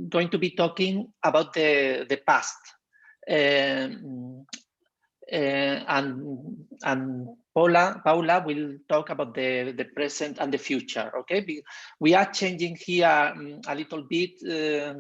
going to be talking about the past. And Paula will talk about the present and the future. Okay, we are changing here a little bit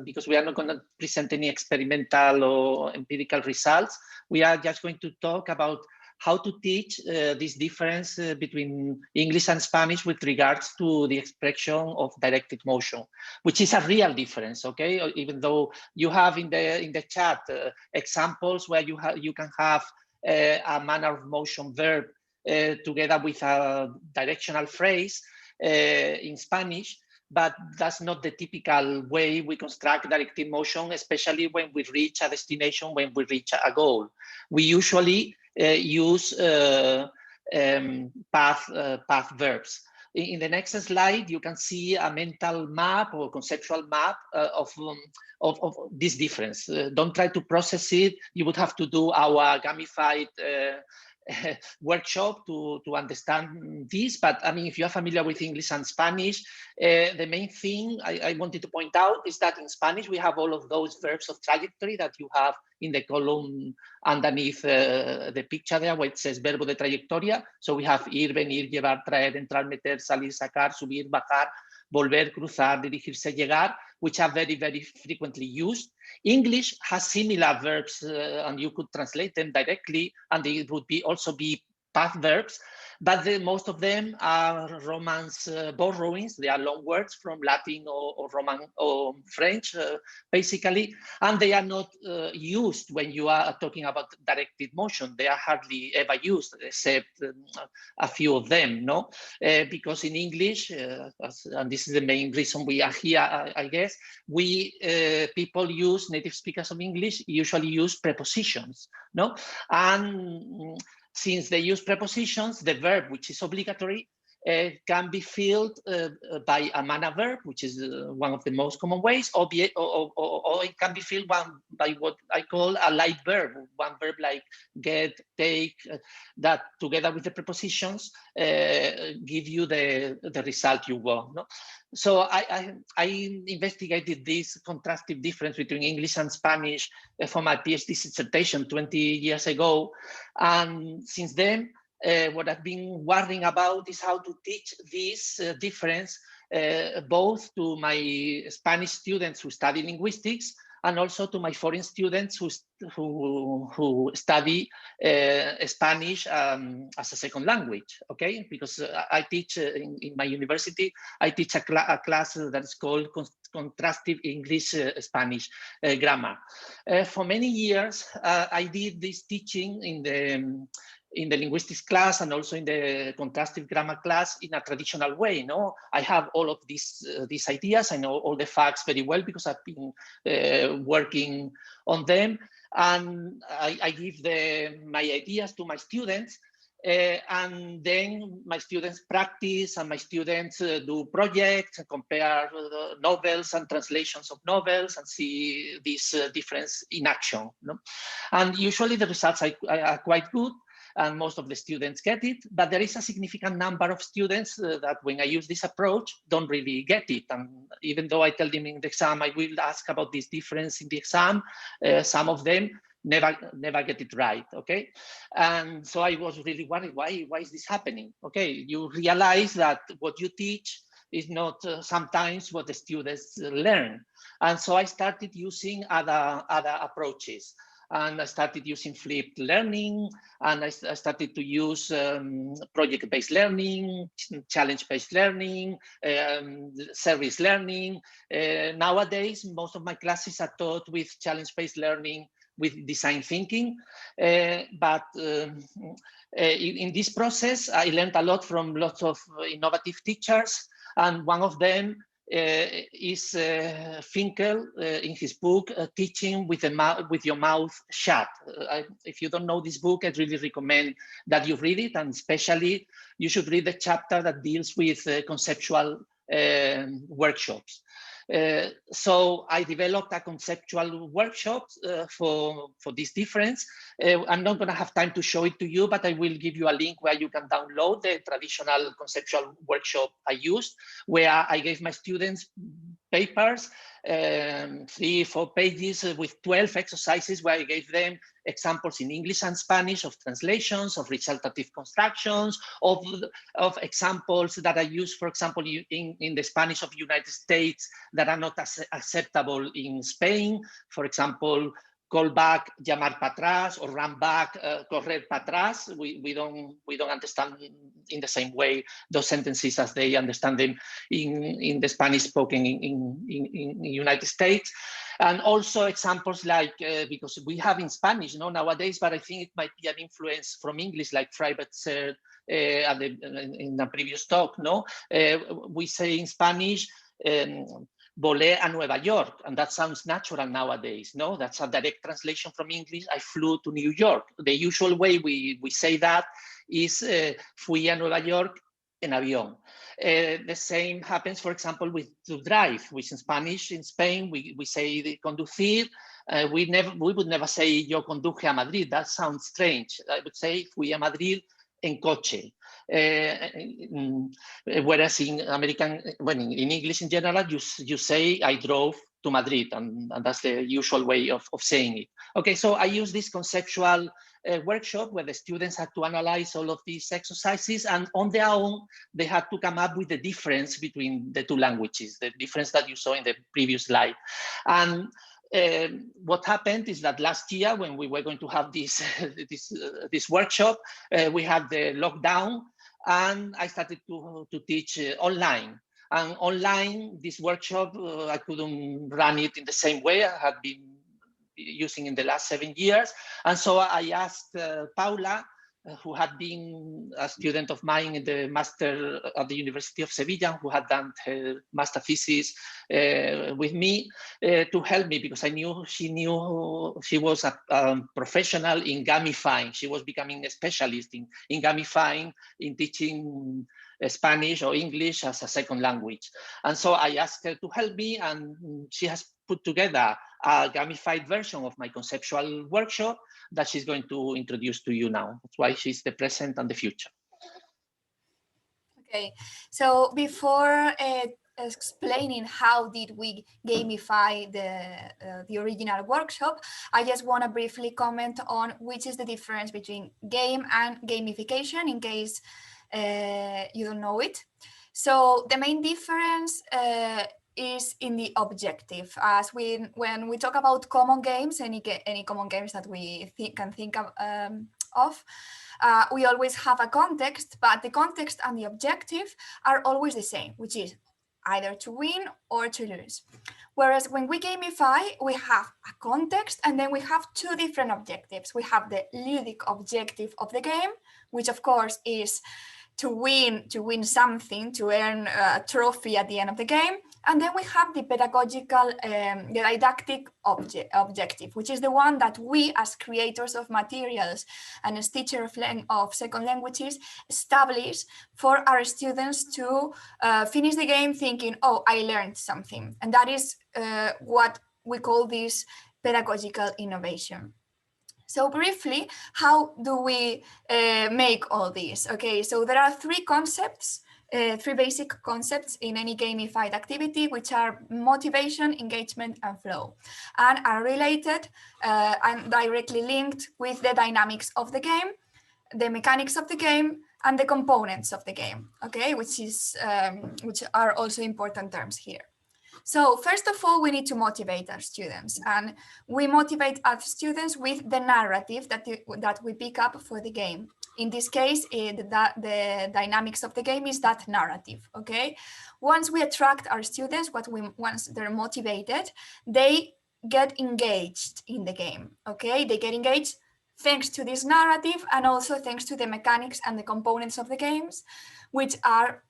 because we are not going to present any experimental or empirical results. We are just going to talk about how to teach this difference between English and Spanish with regards to the expression of directed motion, which is a real difference. Okay, even though you have in the chat examples where you can have a manner of motion verb together with a directional phrase in Spanish, but that's not the typical way we construct directed motion, especially when we reach a destination, when we reach a goal. We usually use path verbs. In the next slide, you can see a mental map or conceptual map of this difference. Don't try to process it. You would have to do our gamified workshop to understand this. But I mean, if you're familiar with English and Spanish, the main thing I wanted to point out is that in Spanish, we have all of those verbs of trajectory that you have in the column underneath the picture there where it says verbo de trayectoria. So we have ir, venir, llevar, traer, entrar, meter, salir, sacar, subir, bajar, volver, cruzar, dirigirse, llegar, which are very, very frequently used. English has similar verbs and you could translate them directly and they would also be path verbs, but most of them are Romance borrowings. They are long words from Latin or Roman or French, basically, and they are not used when you are talking about directed motion. They are hardly ever used, except a few of them, no? Because in English, and this is the main reason we are here, I guess, people use, native speakers of English usually use prepositions, no? And since they use prepositions, the verb, which is obligatory, can be filled by a manner verb, which is one of the most common ways, or it can be filled by what I call a light verb, one verb like get, take, that together with the prepositions give you the result you want. No? So I investigated this contrastive difference between English and Spanish for my PhD dissertation 20 years ago. And since then, what I've been worrying about is how to teach this difference both to my Spanish students who study linguistics and also to my foreign students who study Spanish as a second language, okay? Because I teach in my university, I teach a class that is called Contrastive English Spanish Grammar. For many years, I did this teaching in the linguistics class and also in the contrastive grammar class in a traditional way. No, I have all of these ideas. I know all the facts very well because I've been working on them, and I give my ideas to my students. And then my students practice and my students do projects and compare novels and translations of novels and see this difference in action. No? And usually the results are quite good. And most of the students get it, but there is a significant number of students that when I use this approach, don't really get it. And even though I tell them in the exam, I will ask about this difference in the exam, some of them never get it right, okay? And so I was really worried, why is this happening? Okay, you realize that what you teach is not sometimes what the students learn. And so I started using other approaches. And I started using flipped learning, and I started to use project-based learning, challenge-based learning, service learning. Nowadays, most of my classes are taught with challenge-based learning with design thinking. But in this process, I learned a lot from lots of innovative teachers, and one of them is Finkel in his book Teaching with Your Mouth Shut. If you don't know this book, I really recommend that you read it, and especially you should read the chapter that deals with conceptual workshops. So I developed a conceptual workshop for this difference. I'm not going to have time to show it to you, but I will give you a link where you can download the traditional conceptual workshop I used, where I gave my students papers, 3-4 pages with 12 exercises where I gave them examples in English and Spanish of translations, of resultative constructions, of examples that I use, for example, in the Spanish of United States that are not acceptable in Spain. For example, call back, llamar para atrás, or run back, correr para atrás. We don't understand in the same way those sentences as they understand them in the Spanish spoken in United States. And also examples like, because we have in Spanish nowadays, but I think it might be an influence from English, like Private said in the previous talk, we say in Spanish, volé a Nueva York, and that sounds natural nowadays. No, that's a direct translation from English. I flew to New York. The usual way we say that is fui a Nueva York en avión. The same happens, for example, with to drive, which in Spanish, in Spain, we say conducir. We would never say yo conduje a Madrid. That sounds strange. I would say fui a Madrid en coche. Whereas in in English in general, you say I drove to Madrid, and that's the usual way of saying it. Okay, so I use this conceptual workshop where the students had to analyze all of these exercises, and on their own, they had to come up with the difference between the two languages, the difference that you saw in the previous slide. And what happened is that last year, when we were going to have this this workshop, we had the lockdown, and I started to teach online. And online, this workshop, I couldn't run it in the same way I had been using in the last 7 years. And so I asked Paula, who had been a student of mine in the master at the University of Sevilla, who had done her master thesis with me, to help me, because I knew she was a professional in gamifying. She was becoming a specialist in gamifying, in teaching Spanish or English as a second language. And so I asked her to help me, and she has put together a gamified version of my conceptual workshop that she's going to introduce to you now. That's why she's the present and the future. Okay, so before explaining how did we gamify the original workshop, I just want to briefly comment on which is the difference between game and gamification, in case you don't know it. So the main difference is in the objective. As when we talk about common games, any common games that we can think of, we always have a context, but the context and the objective are always the same, which is either to win or to lose. Whereas when we gamify, we have a context, and then we have two different objectives. We have the ludic objective of the game, which of course is to win something, to earn a trophy at the end of the game. And then we have the pedagogical, the didactic objective, which is the one that we as creators of materials and as teachers of second languages establish for our students to finish the game thinking, oh, I learned something. And that is what we call this pedagogical innovation. So briefly, how do we make all this? Okay, so there are three concepts, three basic concepts in any gamified activity, which are motivation, engagement, and flow, and are related and directly linked with the dynamics of the game, the mechanics of the game, and the components of the game, okay, which are also important terms here. So first of all, we need to motivate our students, and we motivate our students with the narrative that we pick up for the game. In this case, the dynamics of the game is that narrative, okay? Once we attract our students, once they're motivated, they get engaged in the game, okay? They get engaged thanks to this narrative, and also thanks to the mechanics and the components of the games, which are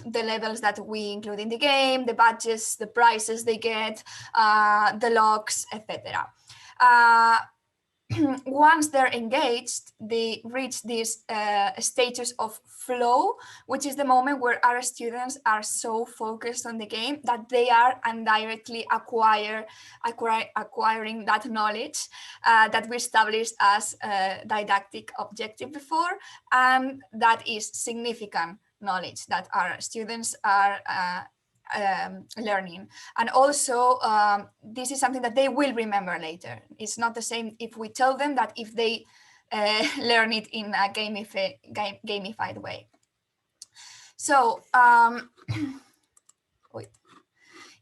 the levels that we include in the game, the badges, the prizes they get, the logs, etc. Once they're engaged, they reach this status of flow, which is the moment where our students are so focused on the game that they are indirectly acquiring that knowledge that we established as a didactic objective before, and that is significant knowledge that our students are learning. And also, this is something that they will remember later. It's not the same if we tell them that if they learn it in a gamified way. So, wait.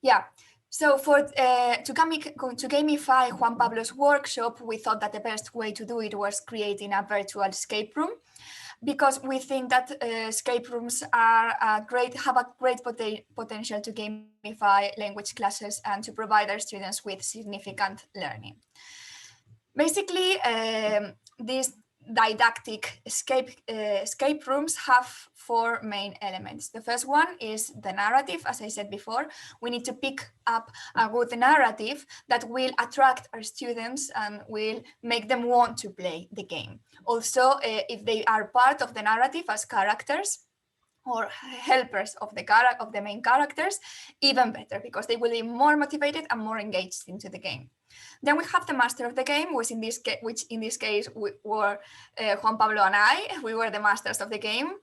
Yeah. So to gamify Juan Pablo's workshop, we thought that the best way to do it was creating a virtual escape room, because we think that escape rooms are have a great potential to gamify language classes and to provide our students with significant learning. Basically, these didactic escape rooms have 4 main elements. The first one is the narrative. As I said before, we need to pick up a good narrative that will attract our students and will make them want to play the game. Also, if they are part of the narrative as characters or helpers of the main characters, even better, because they will be more motivated and more engaged into the game. Then we have the master of the game, which in this case were Juan Pablo and I. We were the masters of the game,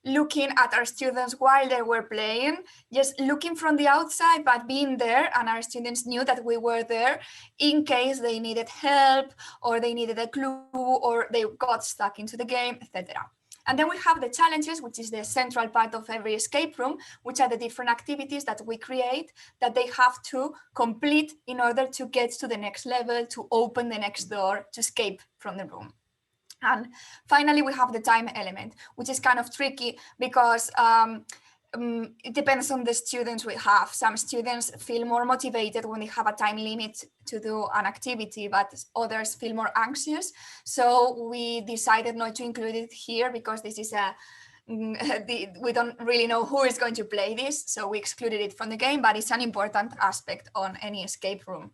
looking at our students while they were playing, just looking from the outside, but being there, and our students knew that we were there in case they needed help or they needed a clue or they got stuck into the game, etc. And then we have the challenges, which is the central part of every escape room, which are the different activities that we create that they have to complete in order to get to the next level, to open the next door, to escape from the room. And finally, we have the time element, which is kind of tricky because it depends on the students we have. Some students feel more motivated when they have a time limit to do an activity, but others feel more anxious. So we decided not to include it here because this is we don't really know who is going to play this. So we excluded it from the game, but it's an important aspect on any escape room.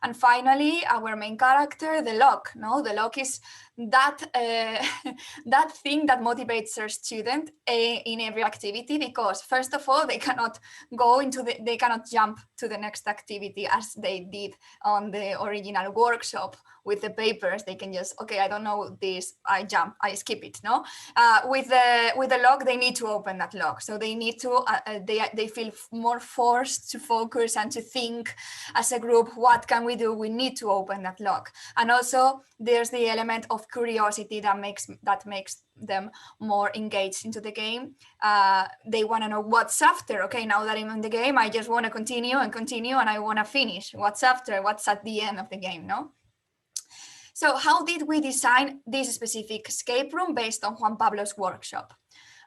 And finally, our main character, the lock. No, the lock is that that thing that motivates our student in every activity, because first of all, they cannot they cannot jump to the next activity as they did on the original workshop with the papers. They can just, okay, I don't know this, I jump, I skip it. No, with the lock, they need to open that lock, so they need to they feel more forced to focus and to think as a group. What can we do? We need to open that lock. And also, there's the element of curiosity that makes them more engaged into the game. They want to know what's after. Okay, now that I'm in the game, I just want to continue, and I want to finish. What's after? What's at the end of the game? No. So how did we design this specific escape room based on Juan Pablo's workshop?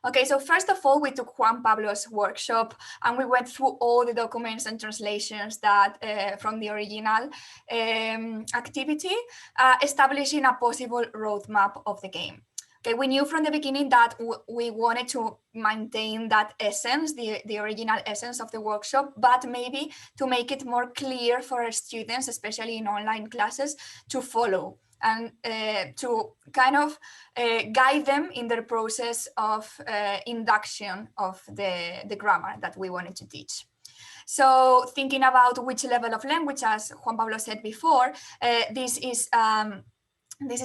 Okay, so first of all, we took Juan Pablo's workshop and we went through all the documents and translations that from the original activity, establishing a possible roadmap of the game. Okay, we knew from the beginning that we wanted to maintain that essence, the original essence of the workshop, but maybe to make it more clear for our students, especially in online classes, to follow and to kind of guide them in their process of induction of the grammar that we wanted to teach. So thinking about which level of language, as Juan Pablo said before, this is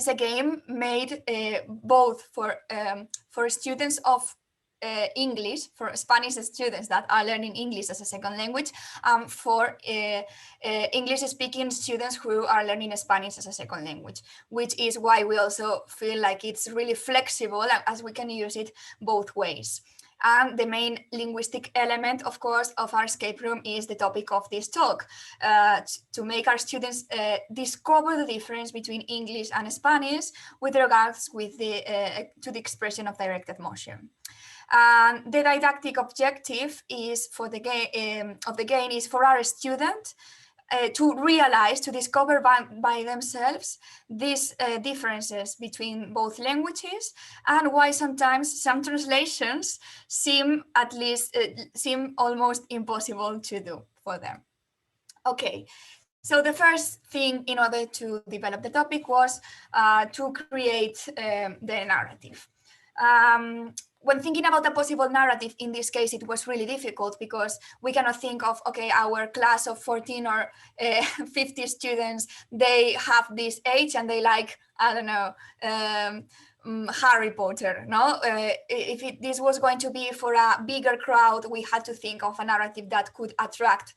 a game made both for students of English, for Spanish students that are learning English as a second language, for English-speaking students who are learning Spanish as a second language, which is why we also feel like it's really flexible, as we can use it both ways. And the main linguistic element, of course, of our escape room is the topic of this talk, to make our students discover the difference between English and Spanish with regards to the expression of directed motion. And the didactic objective is for the game is for our student to realize, to discover by themselves these differences between both languages, and why sometimes some translations seem almost impossible to do for them. Okay, so the first thing in order to develop the topic was to create the narrative. When thinking about a possible narrative, in this case, it was really difficult because we cannot think of, okay, our class of 14 or 50 students, they have this age and they like, I don't know, Harry Potter, no? If this was going to be for a bigger crowd, we had to think of a narrative that could attract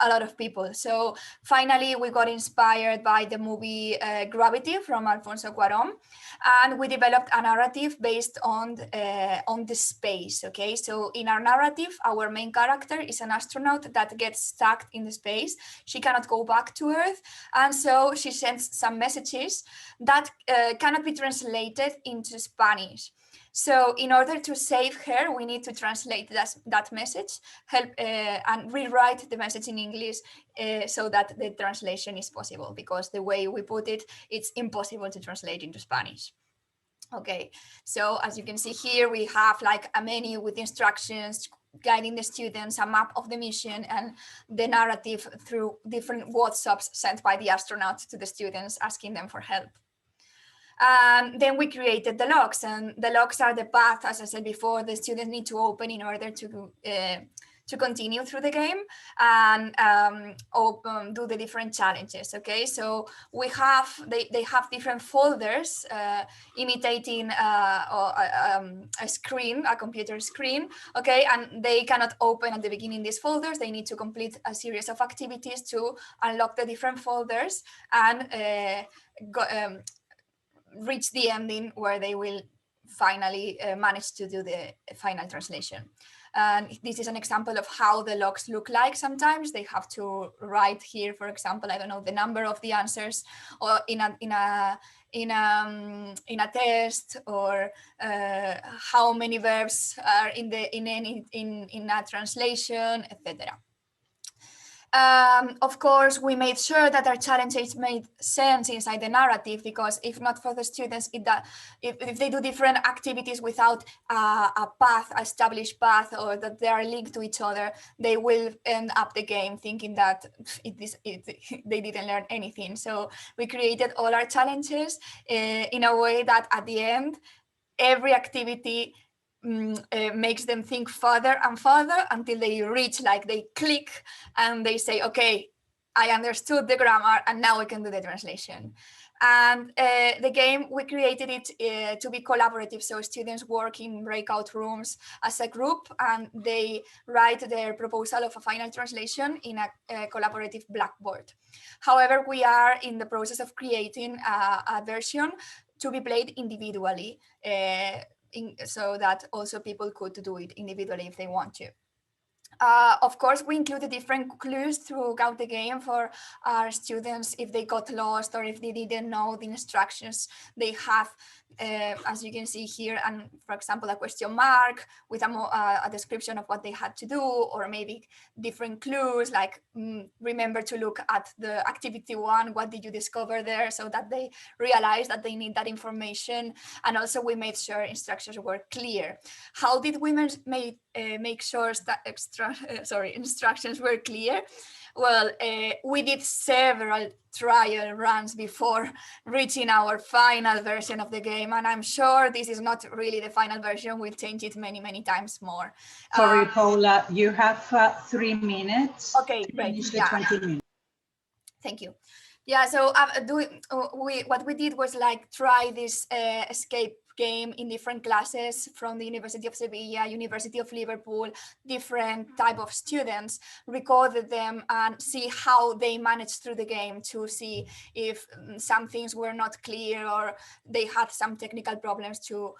a lot of people. So finally, we got inspired by the movie Gravity from Alfonso Cuarón, and we developed a narrative based on the space. Okay, so in our narrative, our main character is an astronaut that gets stuck in the space. She cannot go back to Earth, and so she sends some messages that cannot be translated into Spanish. So in order to save her, we need to translate that message, help and rewrite the message in English so that the translation is possible, because the way we put it, it's impossible to translate into Spanish. Okay, so as you can see here, we have like a menu with instructions guiding the students, a map of the mission, and the narrative through different WhatsApps sent by the astronauts to the students asking them for help. Then we created the logs, and the logs are the path, as I said before, the students need to open in order to continue through the game and do the different challenges. Okay, so we have they have different folders imitating a screen, a computer screen. Okay, and they cannot open at the beginning these folders. They need to complete a series of activities to unlock the different folders and reach the ending where they will finally manage to do the final translation. And this is an example of how the logs look like. Sometimes they have to write here, for example, I don't know, the number of the answers, or in a test, or how many verbs are in a translation, etc. Of course, we made sure that our challenges made sense inside the narrative, because if not for the students, if they do different activities without a path, established path, or that they are linked to each other, they will end up the game thinking that they didn't learn anything. So we created all our challenges in a way that at the end, every activity makes them think further and further until they reach, like they click and they say, okay, I understood the grammar and now I can do the translation. And the game, we created it to be collaborative. So students work in breakout rooms as a group, and they write their proposal of a final translation in a collaborative blackboard. However, we are in the process of creating a version to be played individually, so that also people could do it individually if they want to. Of course, we included different clues throughout the game for our students if they got lost or if they didn't know the instructions. They have, as you can see here, and for example, a question mark with a description of what they had to do, or maybe different clues like remember to look at the activity 1, what did you discover there, so that they realize that they need that information. And also we made sure instructions were clear. How did we make sure that instructions were clear? Well, we did several trial runs before reaching our final version of the game, and I'm sure this is not really the final version. We'll change it many, many times more. Sorry, Paula, you have 3 minutes. Okay, great. Yeah. 20 minutes. Thank you. Yeah, so what we did was like try this escape game in different classes from the University of Sevilla, University of Liverpool, different type of students, recorded them and see how they managed through the game, to see if some things were not clear or they had some technical problems, to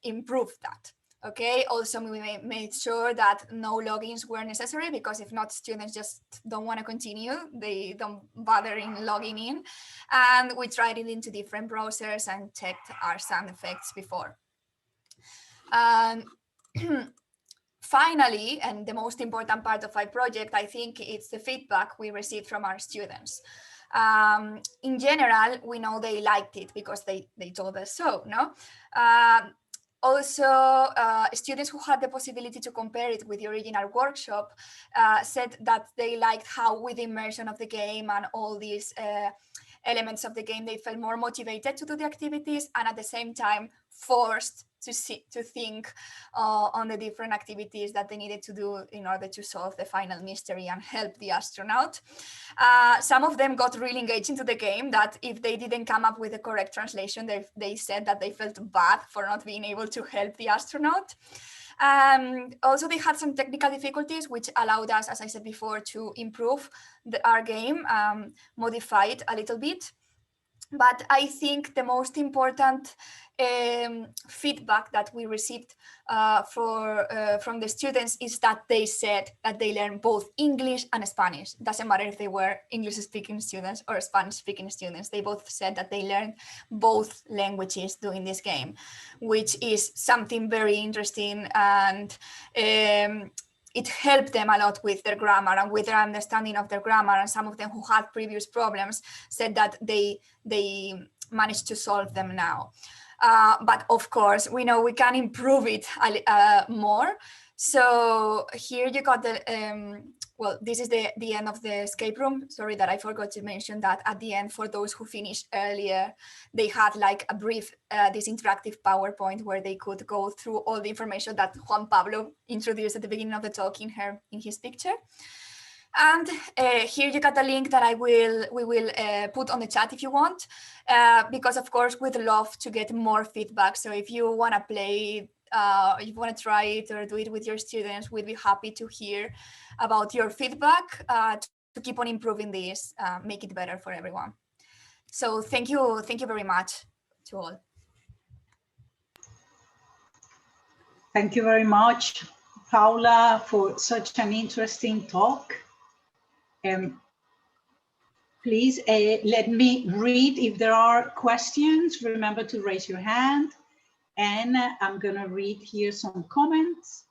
improve that. Okay, also we made sure that no logins were necessary, because if not, students just don't want to continue. They don't bother in logging in. And we tried it into different browsers and checked our sound effects before. Finally, and the most important part of our project, I think it's the feedback we received from our students. In general, we know they liked it because they told us so, no? Also, students who had the possibility to compare it with the original workshop said that they liked how, with the immersion of the game and all these elements of the game, they felt more motivated to do the activities, and at the same time forced to think on the different activities that they needed to do in order to solve the final mystery and help the astronaut. Some of them got really engaged into the game, that if they didn't come up with the correct translation, they said that they felt bad for not being able to help the astronaut. Also, they had some technical difficulties, which allowed us, as I said before, to improve our game, modify it a little bit. But I think the most important feedback that we received from the students is that they said that they learned both English and Spanish. It doesn't matter if they were English-speaking students or Spanish-speaking students. They both said that they learned both languages doing this game, which is something very interesting, and it helped them a lot with their grammar and with their understanding of their grammar. And some of them who had previous problems said that they managed to solve them now. But of course, we know we can improve it more. So here you got the, well, this is the end of the escape room. Sorry that I forgot to mention that at the end, for those who finished earlier, they had like a brief, this interactive PowerPoint where they could go through all the information that Juan Pablo introduced at the beginning of the talk in his picture. And here you got a link that we will put on the chat if you want, because of course we'd love to get more feedback. So if you want to play, if you want to try it or do it with your students, we'd be happy to hear about your feedback to keep on improving this, make it better for everyone. So thank you very much to all. Thank you very much, Paula, for such an interesting talk. Please let me read if there are questions. Remember to raise your hand, and I'm going to read here some comments.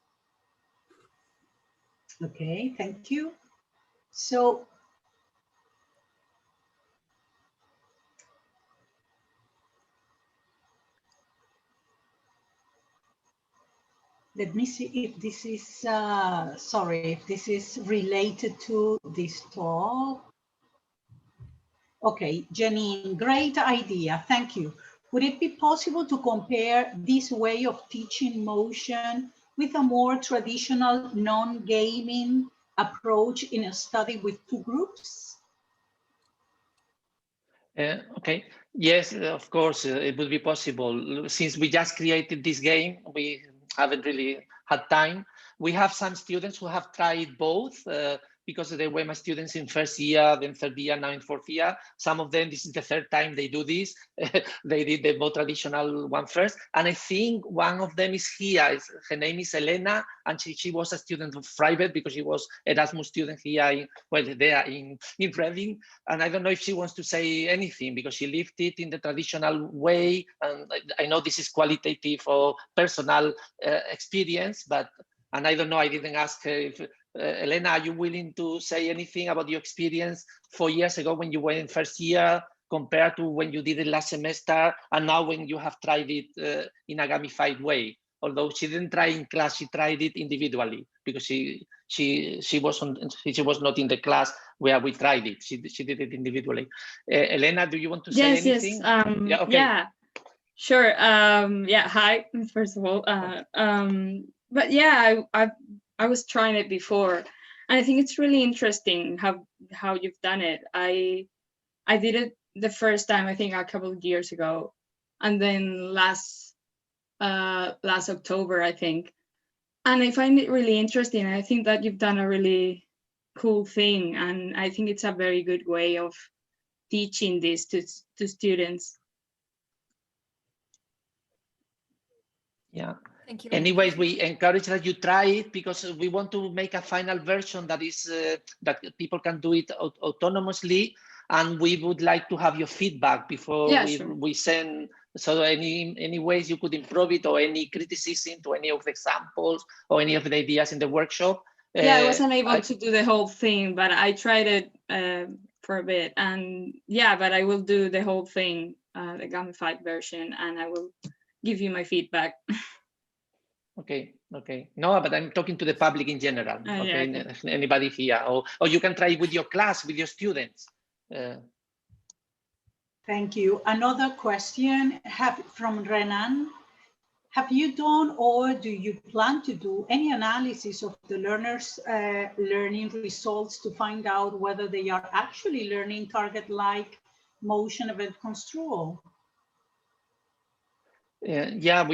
Okay, thank you. So let me see if this is, sorry, if this is related to this talk. Okay, Janine, great idea, thank you. Would it be possible to compare this way of teaching motion with a more traditional non-gaming approach in a study with two groups? Okay, yes, of course, it would be possible. Since we just created this game, we haven't really had time. We have some students who have tried both because they were my students in first year, then third year, now in fourth year. Some of them, this is the third time they do this. They did the more traditional one first. And I think one of them is here. Her name is Elena, and she was a student of private because she was Erasmus student here, there in Reading. And I don't know if she wants to say anything because she lived it in the traditional way. And I know this is qualitative or personal experience, and I don't know, I didn't ask her if, Elena, are you willing to say anything about your experience 4 years ago when you were in first year compared to when you did it last semester and now when you have tried it in a gamified way? Although she didn't try in class, she tried it individually because she was not in the class where we tried it. She did it individually. Elena, do you want to say anything? Yes. Yeah, okay. Yeah, sure. Yeah, hi, first of all. But yeah, I was trying it before, and I think it's really interesting how you've done it. I did it the first time, I think a couple of years ago, and then last October, I think, and I find it really interesting. I think that you've done a really cool thing, and I think it's a very good way of teaching this to students. Yeah. Thank you. Anyways, we encourage that you try it because we want to make a final version that is that people can do it autonomously, and we would like to have your feedback before we send. So any ways you could improve it, or any criticism to any of the examples or any of the ideas in the workshop. Yeah, I wasn't able to do the whole thing, but I tried it for a bit, and yeah, but I will do the whole thing, the gamified version, and I will give you my feedback. Okay. No, but I'm talking to the public in general. Okay, yeah, okay. Anybody here, or you can try it with your class, with your students. Thank you. Another question from Renan. Have you done or do you plan to do any analysis of the learners' learning results to find out whether they are actually learning target-like motion event construal? Yeah,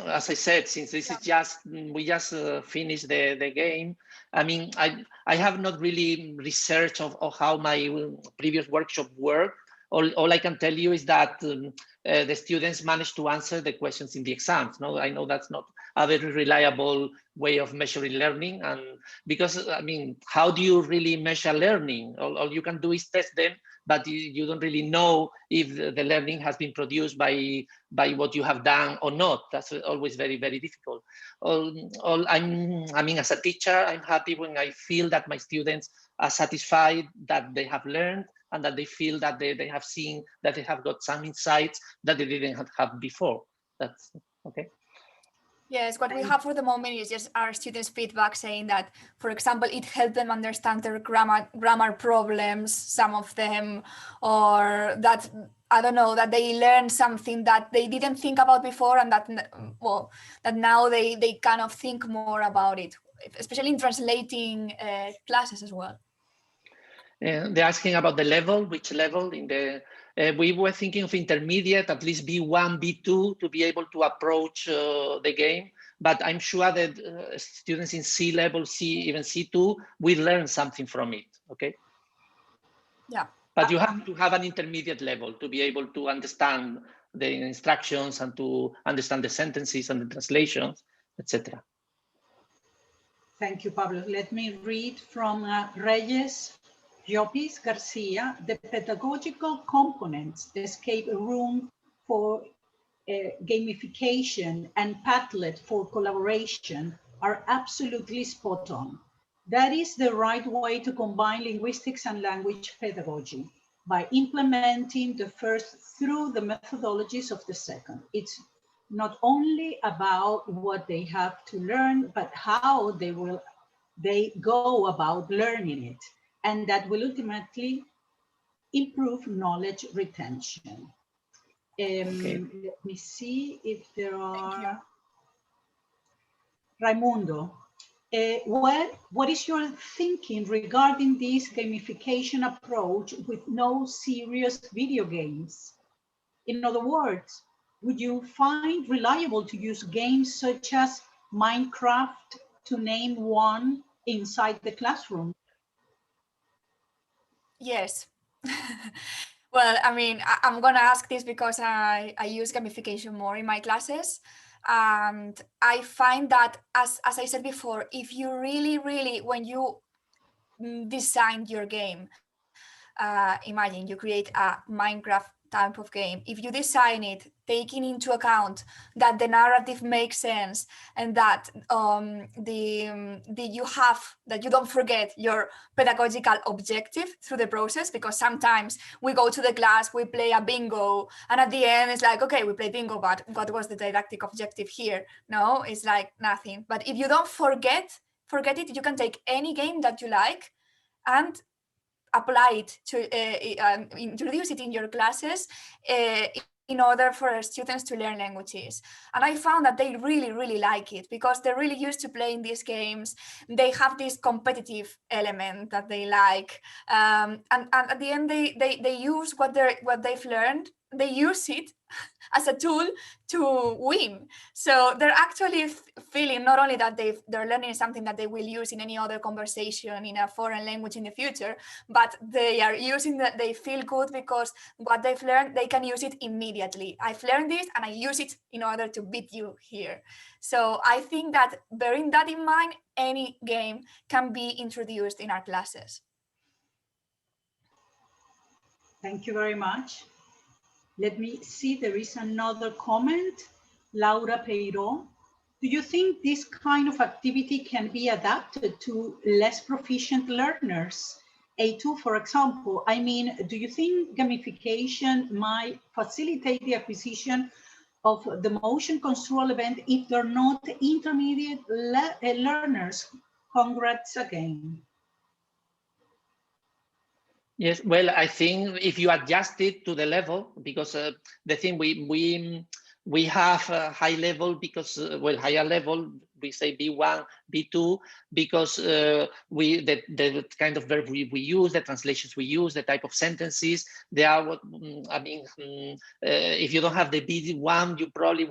as I said, since this is we just finished the game. I mean, I have not really researched of how my previous workshop worked. All I can tell you is that the students managed to answer the questions in the exams. No, I know that's not a very reliable way of measuring learning, and because I mean, how do you really measure learning? All you can do is test them, but you don't really know if the learning has been produced by what you have done or not. That's always very, very difficult. I mean, as a teacher, I'm happy when I feel that my students are satisfied that they have learned and that they feel that they have seen, that they have got some insights that they didn't have before. That's okay. Yes, what we have for the moment is just our students' feedback saying that, for example, it helped them understand their grammar problems, some of them, or that, I don't know, that they learned something that they didn't think about before, and that, well, that now they kind of think more about it, especially in translating classes as well. They're asking about the level, which level in the, we were thinking of intermediate, at least B1, B2 to be able to approach the game. But I'm sure that students in C level, even C2, will learn something from it, okay? Yeah. But you have to have an intermediate level to be able to understand the instructions and to understand the sentences and the translations, etc. Thank you, Pablo. Let me read from Reyes Llopis Garcia. The pedagogical components, escape room for gamification and Padlet for collaboration, are absolutely spot on. That is the right way to combine linguistics and language pedagogy, by implementing the first through the methodologies of the second. It's not only about what they have to learn, but how they go about learning it. And that will ultimately improve knowledge retention. Okay. Let me see if there are. Raimundo, what is your thinking regarding this gamification approach with no serious video games? In other words, would you find reliable to use games such as Minecraft, to name one, inside the classroom? Yes. Well, I mean, I'm going to ask this because I use gamification more in my classes. And I find that, as I said before, if you really, when you design your game, imagine you create a Minecraft type of game. If you design it taking into account that the narrative makes sense and that you don't forget your pedagogical objective through the process, because sometimes we go to the class, we play a bingo, and at the end it's like, okay, we play bingo, but what was the didactic objective here? No, it's like nothing. But if you don't forget it, you can take any game that you like and apply it to introduce it in your classes in order for students to learn languages. And I found that they really like it because they're really used to playing these games. They have this competitive element that they like, and at the end they use what they've learned. They use it as a tool to win. So they're actually feeling not only that they're learning something that they will use in any other conversation in a foreign language in the future, but they are using that, they feel good because what they've learned, they can use it immediately. I've learned this and I use it in order to beat you here. So I think that bearing that in mind, any game can be introduced in our classes. Thank you very much. Let me see, there is another comment. Laura Peiro, do you think this kind of activity can be adapted to less proficient learners? A2, for example. I mean, do you think gamification might facilitate the acquisition of the motion construal event if they're not intermediate learners? Congrats again. Yes, well, I think if you adjust it to the level, because the thing we have a high level because, well, higher level, we say B1, B2, because the kind of verb we use, the translations we use, the type of sentences, they are what, I mean, if you don't have the B1, you probably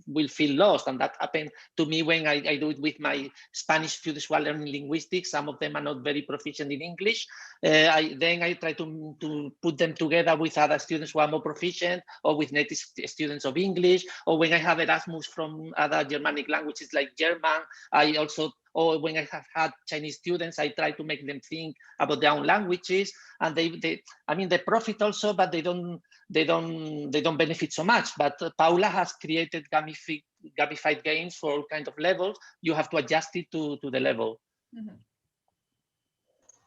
will feel lost. And that happened to me when I do it with my Spanish students who are learning linguistics. Some of them are not very proficient in English. Then I try to put them together with other students who are more proficient, or with native students of English, or when I have Erasmus from other Germanic languages like German, I also, or when I have had Chinese students, I try to make them think about their own languages, and they I mean, they profit also, but they don't benefit so much. But Paula has created gamified games for all kinds of levels. You have to adjust it to the level. Mm-hmm.